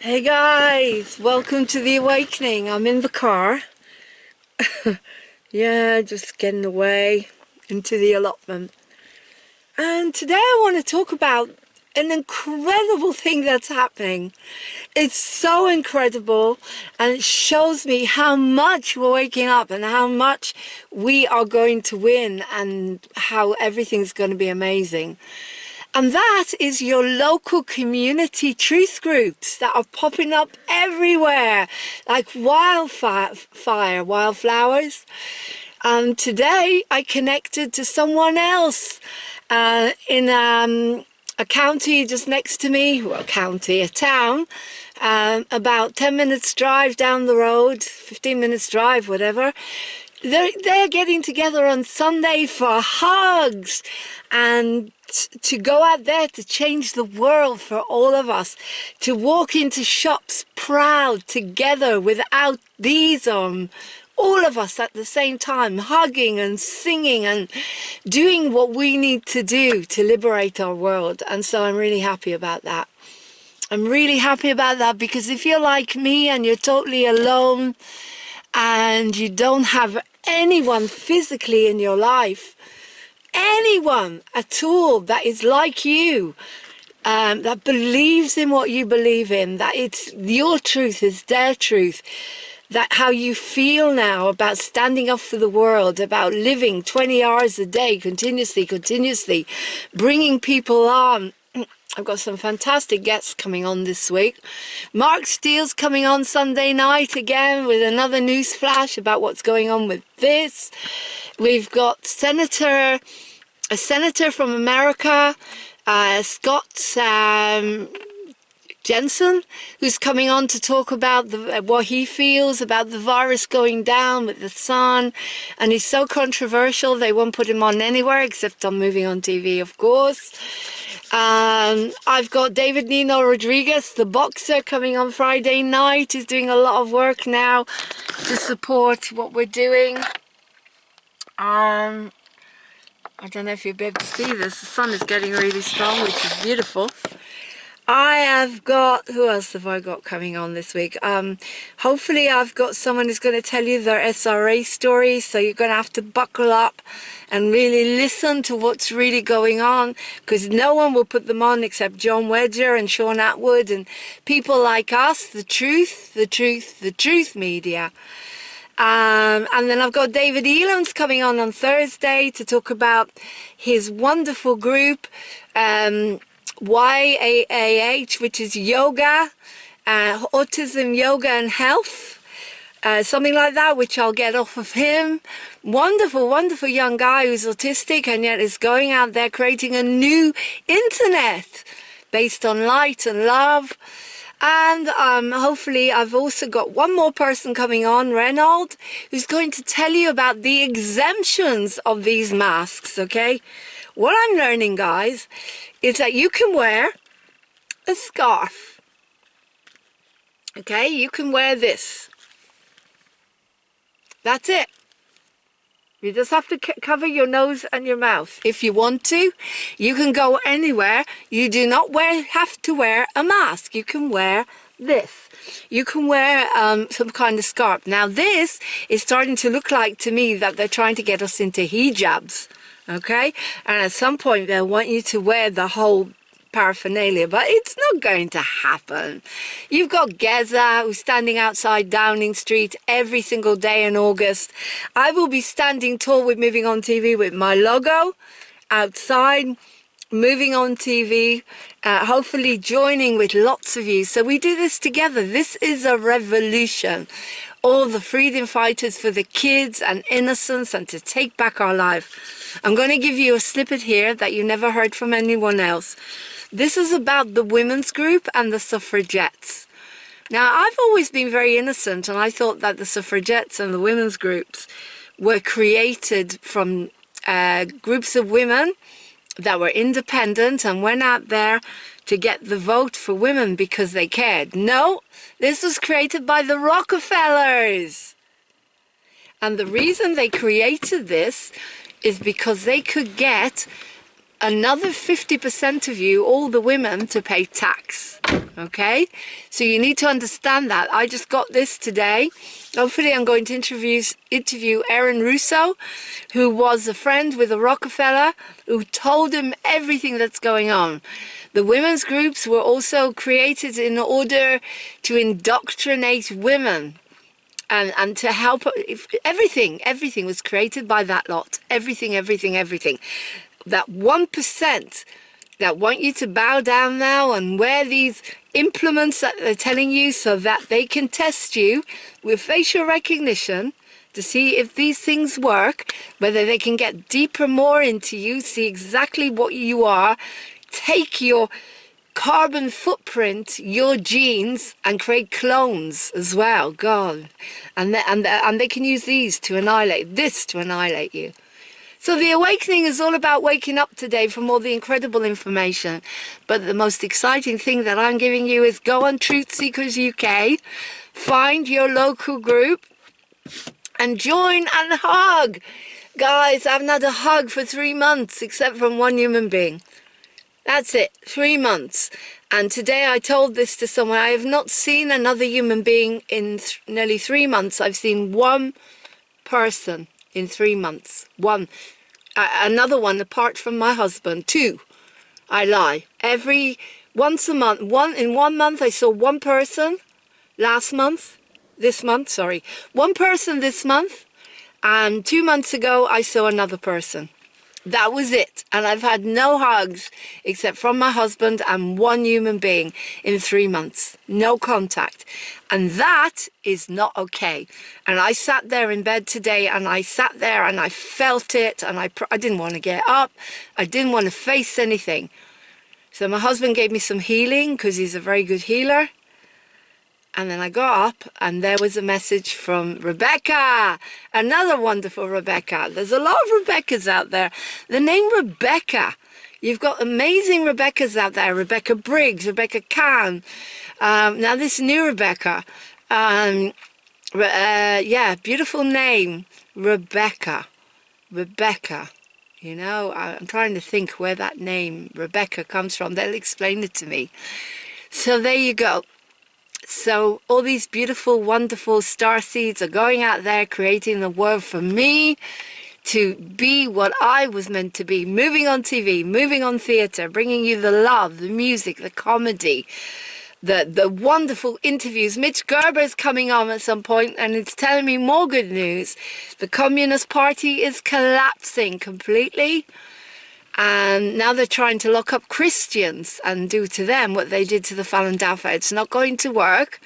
Hey guys, welcome to the awakening. I'm in the car. Yeah, just getting away into the allotment. And today I want to talk about an incredible thing that's happening. It's so incredible, and it shows me how much we're waking up and how much we are going to win and how everything's going to be amazing. And that is your local community truth groups that are popping up everywhere, like wildflowers. Today I connected to someone else in a county just next to me, well, a town, about 10 minutes drive down the road, 15 minutes drive, whatever. They're getting together on Sunday for hugs and to go out there to change the world for all of us, to walk into shops proud together without these all of us at the same time, hugging and singing and doing what we need to do to liberate our world. And so I'm really happy about that. I'm really happy about that, because if you're like me and you're totally alone and you don't have anyone physically in your life, anyone at all that is like you, that believes in what you believe in, that it's your truth is their truth, that how you feel now about standing up for the world, about living 20 hours a day continuously, bringing people on. I've got some fantastic guests coming on this week. Mark Steele's coming on Sunday night again with another news flash about what's going on with this. We've got a senator from America, Scott Jensen, who's coming on to talk about what he feels about the virus going down with the sun. And he's so controversial, they won't put him on anywhere except on Moving on TV, of course. I've got David Nino Rodriguez, the boxer, coming on Friday night. He's doing a lot of work now to support what we're doing. I don't know if you'll be able to see this. The sun is getting really strong, which is beautiful. I have got, who else have I got coming on this week? Hopefully I've got someone who's going to tell you their SRA story, so you're going to have to buckle up and really listen to what's really going on, because no one will put them on except John Wedger and Sean Atwood and people like us, the truth media. And then I've got David Elam's coming on Thursday to talk about his wonderful group, YAAH, which is yoga, autism, yoga and health, something like that, which I'll get off of him. Wonderful young guy who's autistic and yet is going out there creating a new internet based on light and love. And hopefully I've also got one more person coming on, Reynold, who's going to tell you about the exemptions of these masks, okay? What I'm learning, guys, is that you can wear a scarf, okay? You can wear this. That's it. You just have to cover your nose and your mouth. If you want to, you can go anywhere. You do not have to wear a mask. You can wear this. You can wear some kind of scarf. Now this is starting to look like to me that they're trying to get us into hijabs, okay? And at some point they'll want you to wear the whole paraphernalia, but it's not going to happen. You've got Geza, who's standing outside Downing Street every single day in August. I will be standing tall with Moving on TV with my logo outside, Moving on TV, hopefully joining with lots of you. So we do this together. This is a revolution. All the freedom fighters for the kids and innocence and to take back our life. I'm going to give you a snippet here that you never heard from anyone else. This is about the women's group and the suffragettes. Now, I've always been very innocent, and I thought that the suffragettes and the women's groups were created from groups of women that were independent and went out there to get the vote for women because they cared. No, this was created by the Rockefellers. And the reason they created this is because they could get another 50% of you, all the women, to pay tax. Okay, so you need to understand that. I just got this today. Hopefully I'm going to interview Aaron Russo, who was a friend with a Rockefeller, who told him everything that's going on. The women's groups were also created in order to indoctrinate women and to help. Everything was created by that lot. Everything. That 1% that want you to bow down now and wear these implements that they're telling you so that they can test you with facial recognition to see if these things work, whether they can get deeper more into you, see exactly what you are, take your carbon footprint, your genes, and create clones as well. God, and they can use these to annihilate you. So the awakening is all about waking up today from all the incredible information. But the most exciting thing that I'm giving you is go on Truth Seekers UK, find your local group, and join and hug. Guys, I haven't had a hug for 3 months except from one human being. That's it, 3 months. And today I told this to someone. I have not seen another human being in nearly 3 months. I've seen one person in 3 months. One. Another one apart from my husband. 2. I lie. Once a month. In 1 month I saw one person. This month, sorry. One person this month. And 2 months ago I saw another person. That was it. And I've had no hugs except from my husband and one human being in 3 months. No contact. And that is not okay. And I sat there in bed today and I sat there and I felt it and I didn't want to get up. I didn't want to face anything. So my husband gave me some healing because he's a very good healer. And then I got up and there was a message from Rebecca, another wonderful Rebecca. There's a lot of Rebeccas out there. The name Rebecca, you've got amazing Rebeccas out there. Rebecca Briggs, Rebecca Khan. Now this new Rebecca, yeah, beautiful name, Rebecca. You know, I'm trying to think where that name Rebecca comes from. They'll explain it to me. So there you go. So all these beautiful, wonderful star seeds are going out there, creating the world for me to be what I was meant to be. Moving on TV, moving on theatre, bringing you the love, the music, the comedy, the wonderful interviews. Mitch Gerber's coming on at some point and it's telling me more good news. The Communist Party is collapsing completely. And now they're trying to lock up Christians and do to them what they did to the Falun Dafa. It's not going to work.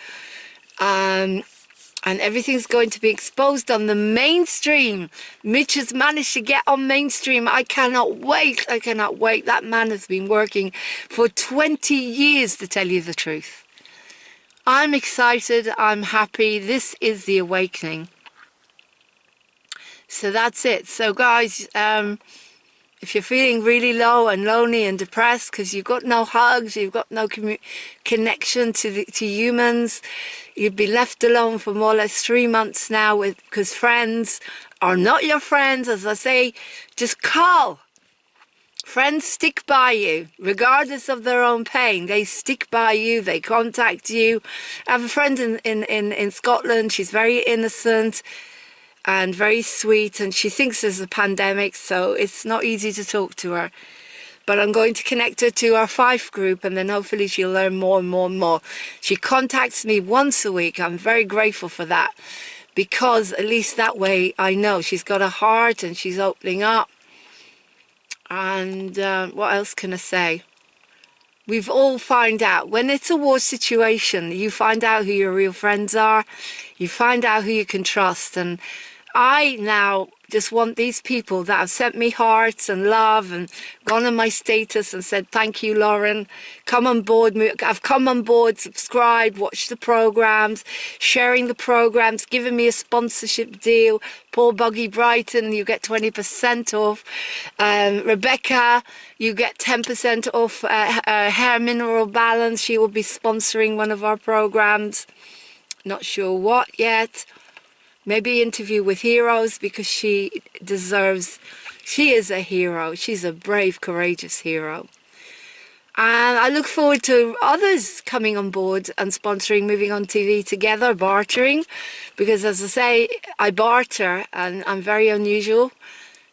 And everything's going to be exposed on the mainstream. Mitch has managed to get on mainstream. I cannot wait. I cannot wait. That man has been working for 20 years, to tell you the truth. I'm excited. I'm happy. This is the awakening. So that's it. So guys, if you're feeling really low and lonely and depressed because you've got no hugs, you've got no connection to humans, you've been left alone for more or less 3 months now because friends are not your friends. As I say, just call. Friends stick by you, regardless of their own pain. They stick by you, they contact you. I have a friend in Scotland. She's very innocent and very sweet, and she thinks there's a pandemic, so it's not easy to talk to her. But I'm going to connect her to our Fife group, and then hopefully she'll learn more and more and more. She contacts me once a week. I'm very grateful for that, because at least that way I know she's got a heart and she's opening up. And what else can I say? We've all found out, when it's a war situation, you find out who your real friends are. You find out who you can trust. And I now just want these people that have sent me hearts and love and gone on my status and said, thank you, Laurene, come on board. I've come on board, subscribed, watched the programs, sharing the programs, giving me a sponsorship deal. Paul Buggy Brighton, you get 20% off. Rebecca, you get 10% off Hair Mineral Balance. She will be sponsoring one of our programs. Not sure what yet. Maybe interview with heroes, because she deserves She is a hero. She's a brave, courageous hero. And I look forward to others coming on board and sponsoring Moving on TV together, bartering. Because as I say, I barter and I'm very unusual.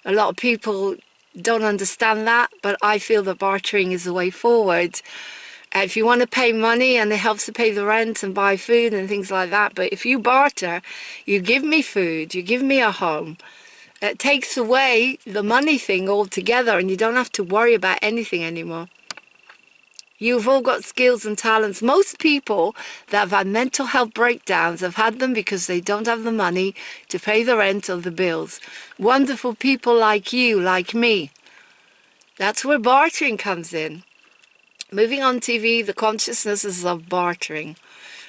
A lot of people don't understand that, but I feel that bartering is the way forward. If you want to pay money and it helps to pay the rent and buy food and things like that, but if you barter, you give me food, you give me a home, it takes away the money thing altogether and you don't have to worry about anything anymore. You've all got skills and talents. Most people that have had mental health breakdowns have had them because they don't have the money to pay the rent or the bills. Wonderful people like you, like me. That's where bartering comes in. Moving on TV, the consciousness is of bartering.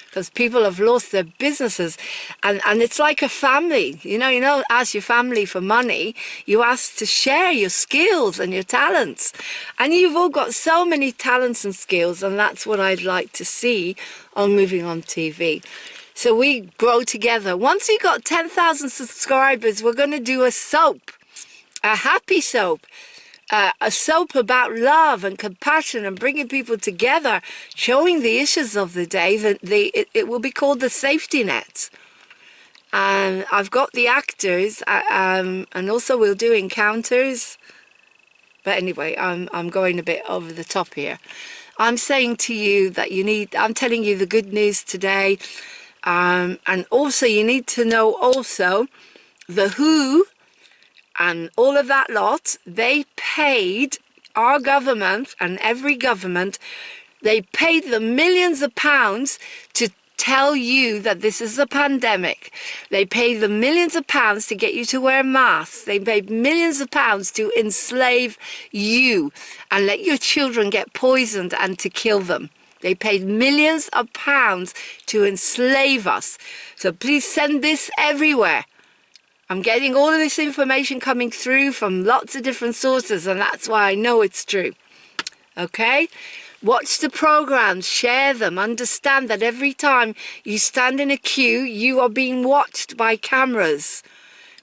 Because people have lost their businesses and it's like a family. You know, ask your family for money, you ask to share your skills and your talents. And you've all got so many talents and skills, and that's what I'd like to see on Moving on TV. So we grow together. Once we got 10,000 subscribers, we're going to do a soap, a happy soap. A soap about love and compassion and bringing people together, showing the issues of the day. It will be called The Safety Net. And I've got the actors, and also we'll do encounters. But anyway, I'm going a bit over the top here. I'm saying to you that I'm telling you the good news today. And also you need to know also the WHO and all of that lot, they paid our government and every government, they paid them millions of pounds to tell you that this is a pandemic. They paid them millions of pounds to get you to wear masks. They paid millions of pounds to enslave you and let your children get poisoned and to kill them. They paid millions of pounds to enslave us. So please send this everywhere. I'm getting all of this information coming through from lots of different sources, and that's why I know it's true. Okay? Watch the programs, share them, understand that every time you stand in a queue, you are being watched by cameras.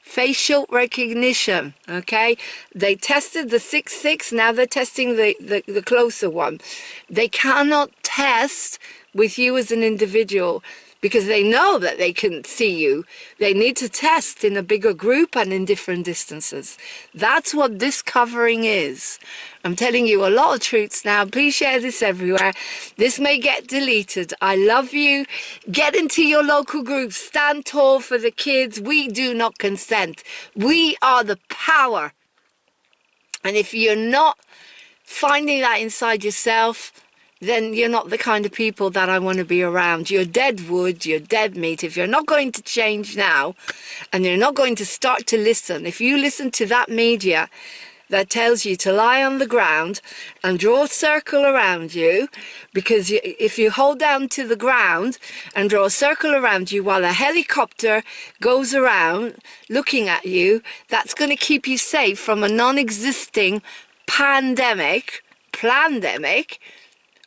Facial recognition, okay? They tested the 6.6, now they're testing the closer one. They cannot test with you as an individual, because they know that they can see you. They need to test in a bigger group and in different distances. That's what this covering is. I'm telling you a lot of truths now. Please share this everywhere. This may get deleted. I love you. Get into your local groups. Stand tall for the kids. We do not consent. We are the power. And if you're not finding that inside yourself, then you're not the kind of people that I want to be around. You're dead wood, you're dead meat. If you're not going to change now, and you're not going to start to listen, if you listen to that media that tells you to lie on the ground and draw a circle around you, because if you hold down to the ground and draw a circle around you while a helicopter goes around looking at you, that's going to keep you safe from a non-existing pandemic,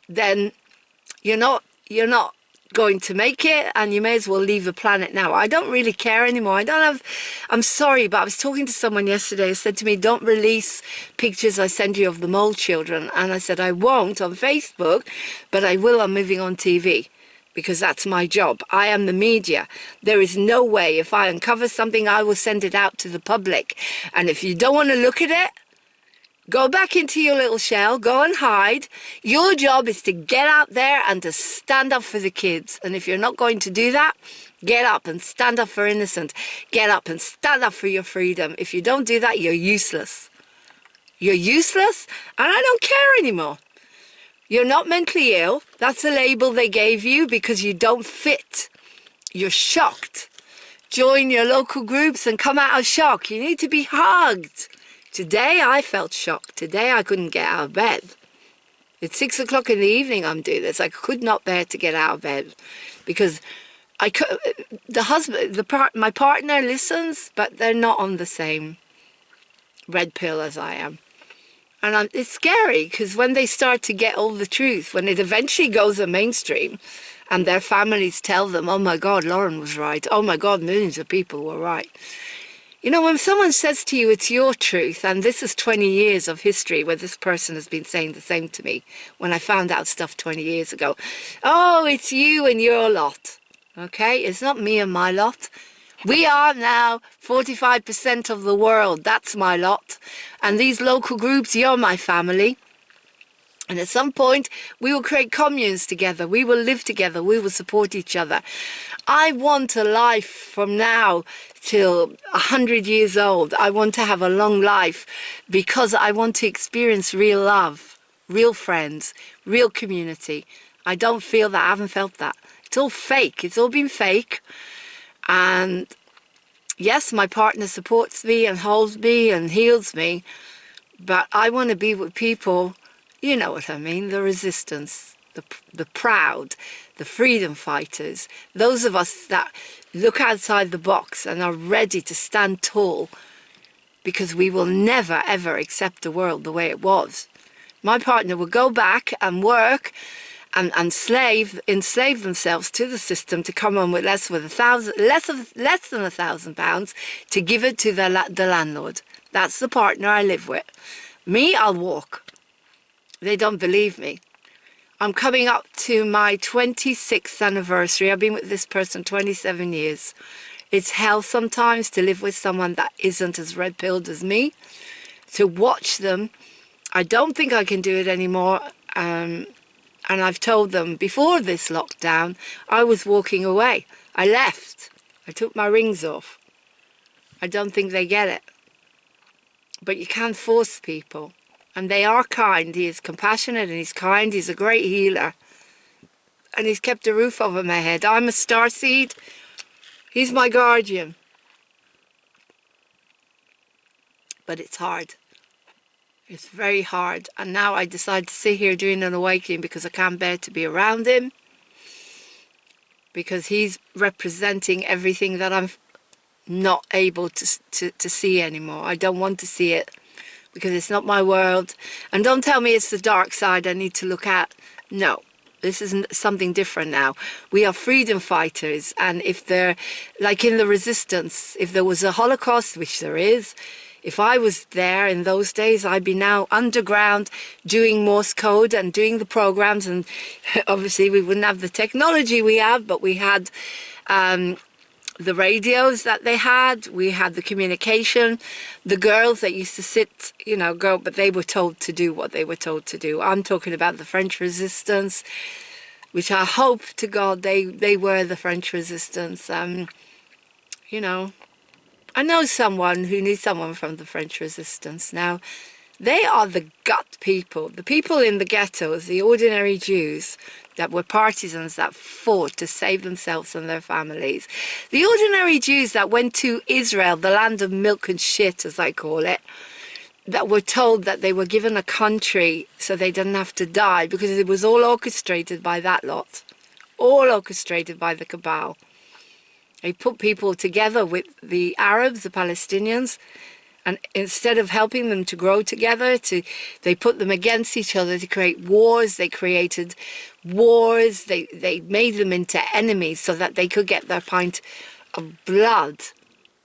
then you're not going to make it, and you may as well leave the planet now. I don't really care anymore. I'm sorry, but I was talking to someone yesterday who said to me, don't release pictures I send you of the mole children. And I said, I won't on Facebook, but I will on Moving on TV, because that's my job. I am the media. There is no way, if I uncover something, I will send it out to the public. And if you don't want to look at it, go back into your little shell, go and hide. Your job is to get out there and to stand up for the kids. And if you're not going to do that, get up and stand up for innocent. Get up and stand up for your freedom. If you don't do that, you're useless. You're useless, and I don't care anymore. You're not mentally ill. That's a label they gave you because you don't fit. You're shocked. Join your local groups and come out of shock. You need to be hugged. Today I felt shocked. Today I couldn't get out of bed. It's 6 o'clock in the evening I'm doing this. I could not bear to get out of bed because my partner listens, but they're not on the same red pill as I am. And it's scary because when they start to get all the truth, when it eventually goes a mainstream and their families tell them, oh my God, Laurene was right. Oh my God, millions of people were right. You know, when someone says to you it's your truth, and this is 20 years of history where this person has been saying the same to me when I found out stuff 20 years ago. Oh, it's you and your lot. Okay, it's not me and my lot. We are now 45% of the world. That's my lot. And these local groups, you're my family. And at some point, we will create communes together. We will live together. We will support each other. I want a life from now till 100 years old. I want to have a long life because I want to experience real love, real friends, real community. I don't feel that. I haven't felt that. It's all fake. It's all been fake. And yes, my partner supports me and holds me and heals me. But I want to be with people, you know what I mean, the resistance, the proud, the freedom fighters, those of us that look outside the box and are ready to stand tall, because we will never, ever accept the world the way it was. My partner will go back and work and enslave themselves to the system to come on with less than £1,000 to give it to the landlord. That's the partner I live with. Me, I'll walk. They don't believe me. I'm coming up to my 26th anniversary. I've been with this person 27 years. It's hell sometimes to live with someone that isn't as red-pilled as me. To watch them, I don't think I can do it anymore. And I've told them before this lockdown, I was walking away. I left. I took my rings off. I don't think they get it. But you can't force people. And they are kind. He is compassionate and he's kind. He's a great healer. And he's kept a roof over my head. I'm a starseed. He's my guardian. But it's hard. It's very hard. And now I decide to sit here doing an awakening because I can't bear to be around him. Because he's representing everything that I'm not able to see anymore. I don't want to see it. Because it's not my world. And don't tell me it's the dark side I need to look at. No, this is something different now. We are freedom fighters. And if they're, like in the resistance, if there was a Holocaust, which there is, if I was there in those days, I'd be now underground doing Morse code and doing the programs. And obviously we wouldn't have the technology we have, but we had the radios that they had, we had the communication, the girls that used to sit, you know, go, but they were told to do what they were told to do. I'm talking about the French resistance, which I hope to God they were the French resistance. You know, I know someone who knew someone from the French resistance. Now, they are the gut people, the people in the ghettos, the ordinary Jews that were partisans that fought to save themselves and their families. The ordinary Jews that went to Israel, the land of milk and shit, as I call it, that were told that they were given a country so they didn't have to die, because it was all orchestrated by that lot, all orchestrated by the cabal. They put people together with the Arabs, the Palestinians, and instead of helping them to grow together, they put them against each other to create wars. They created wars. They made them into enemies so that they could get their pint of blood,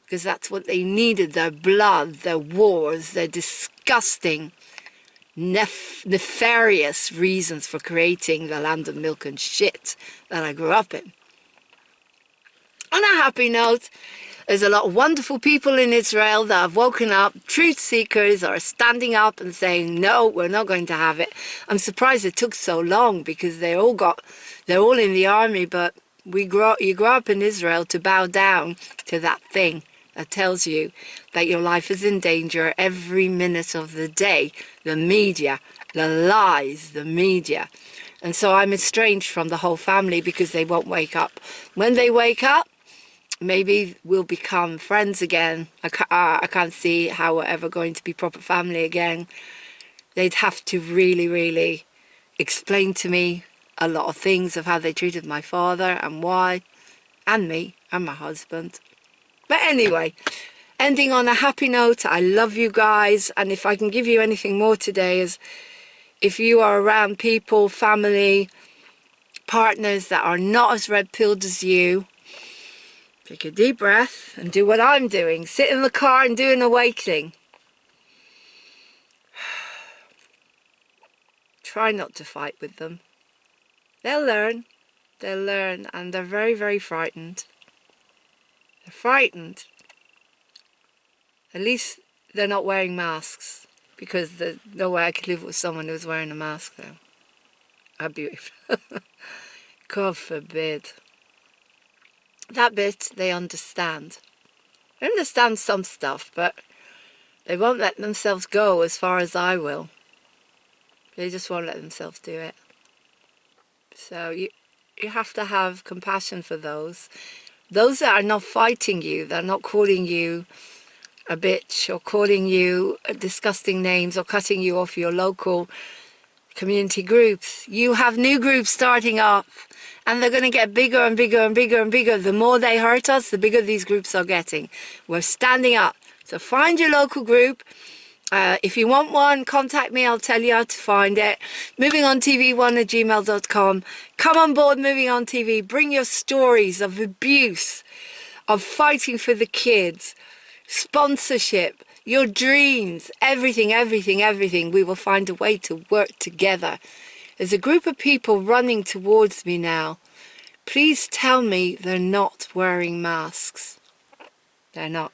because that's what they needed, their blood, their wars, their disgusting, nefarious reasons for creating the land of milk and shit that I grew up in. On a happy note, there's a lot of wonderful people in Israel that have woken up. Truth seekers are standing up and saying, no, we're not going to have it. I'm surprised it took so long, because they're all in the army, but you grow up in Israel to bow down to that thing that tells you that your life is in danger every minute of the day. The media, the lies, the media. And so I'm estranged from the whole family because they won't wake up. When they wake up, maybe we'll become friends again. I can't see how we're ever going to be proper family again. They'd have to really, really explain to me a lot of things of how they treated my father and why, and me and my husband. But anyway, ending on a happy note, I love you guys. And if I can give you anything more today is, if you are around people, family, partners that are not as red-pilled as you, Take a deep breath and do what I'm doing. Sit in the car and do an awakening. Try not to fight with them. They'll learn. They'll learn, and they're very, very frightened. They're frightened. At least they're not wearing masks, because there's no way I could live with someone who's wearing a mask though. I'd be... God forbid. That bit they understand. They understand some stuff, but they won't let themselves go as far as I will. They just won't let themselves do it. So you have to have compassion for those. Those that are not fighting you, they're not calling you a bitch or calling you disgusting names or cutting you off your local community groups. You have new groups starting up, and they're going to get bigger and bigger and bigger and bigger. The more they hurt us, the bigger these groups are getting. We're standing up. So find your local group. If you want one, contact me. I'll tell you how to find it. movingontv1@gmail.com. Come on board Moving On TV. Bring your stories of abuse, of fighting for the kids, sponsorship, your dreams, everything, everything, everything. We will find a way to work together. There's a group of people running towards me now. Please tell me they're not wearing masks. They're not.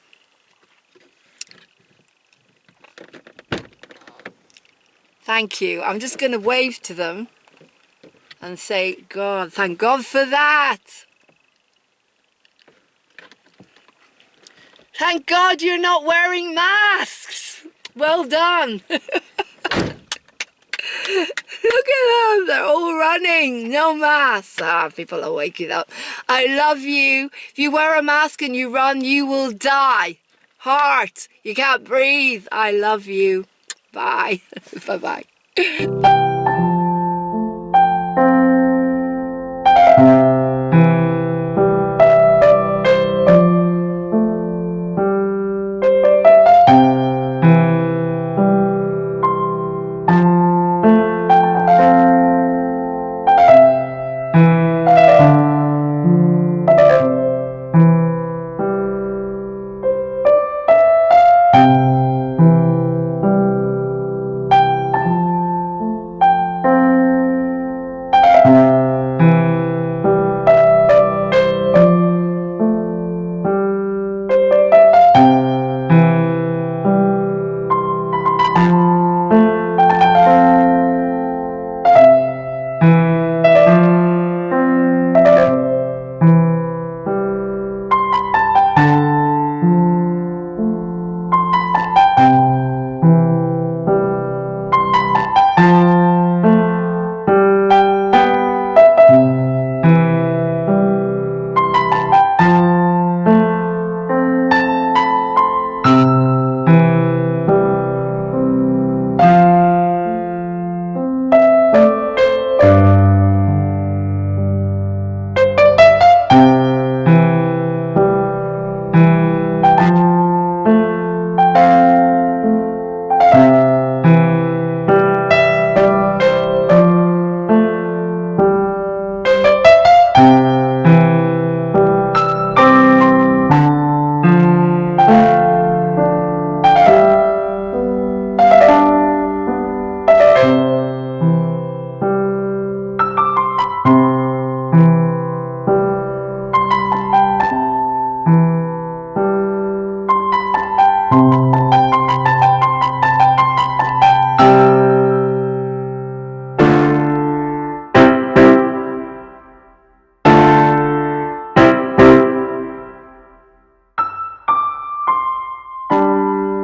Thank you. I'm just going to wave to them and say, God, thank God for that. Thank God you're not wearing masks. Well done. Look at them. They're all running. No masks. People are waking up. I love you. If you wear a mask and you run, you will die. Heart. You can't breathe. I love you. Bye. Bye-bye.